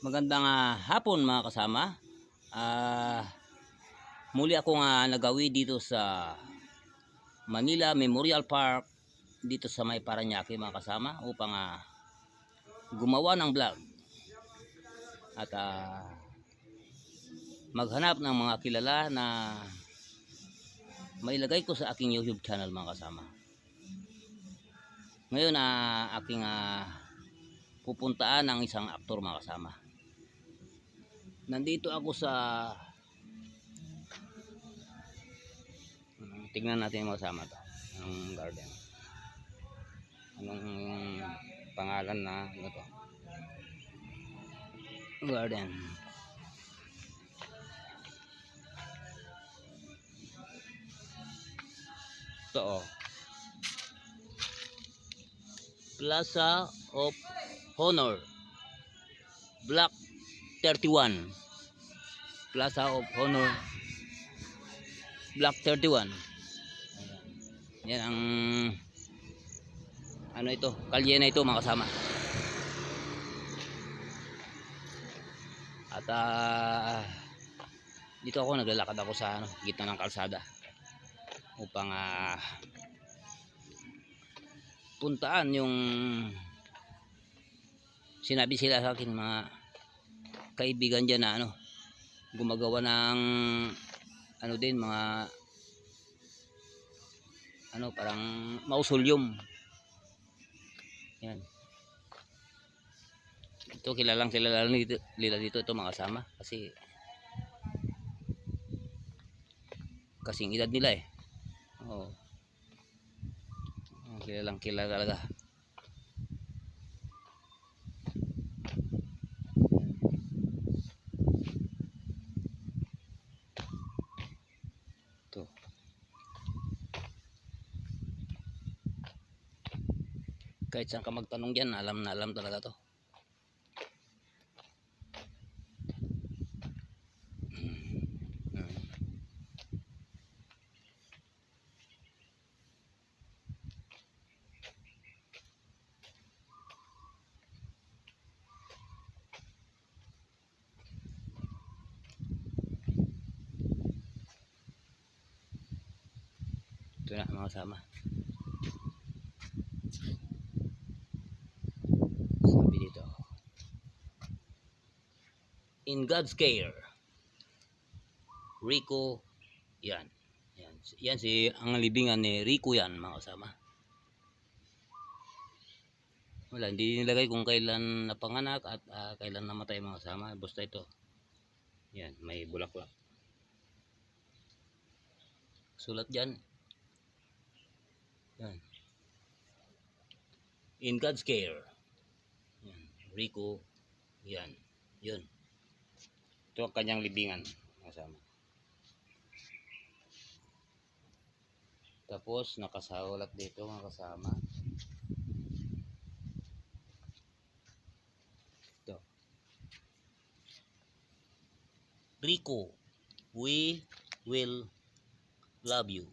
Magandang hapon mga kasama. Ah, Muli akong nagawi dito sa Manila Memorial Park dito sa may Parañaque mga kasama upang gumawa ng vlog at maghanap ng mga kilala na mailagay ko sa aking YouTube channel mga kasama. Ngayon aking pupuntaan ng isang aktor mga kasama. Nandito ako sa tingnan natin mga kasama to, ang garden. Anong pangalan na ano to? Garden. Ito Plaza of Honor, Block 31. Plaza of Honor, Block 31. Yan ang ano ito, kalye na ito mga kasama. At dito ako naglalakad ako sa gitna ng kalsada upang puntaan yung sinabi sila sa akin mga kaibigan dyan na gumagawa ng din mga parang mausoleum. Yan. Ito kilalang kilala nila dito ito mga kasama kasi kasing edad nila eh. Kilalang kilala talaga. Ito. Kahit saan ka magtanong dyan, alam na alam talaga to. Ito na mga kasama. Sabi dito, in God's care, Rico. Yan si ang libingan ni Rico yan mga kasama. Wala, hindi nilagay kung kailan napanganak at kailan namatay mga kasama. Basta ito, yan, may bulaklak sulat dyan. Yan. In God's care, yan, Rico. Yan, yun. Ito ang kanyang libingan kasama. Tapos nakasaulat dito mga kasama. Ito, Rico, we will love you.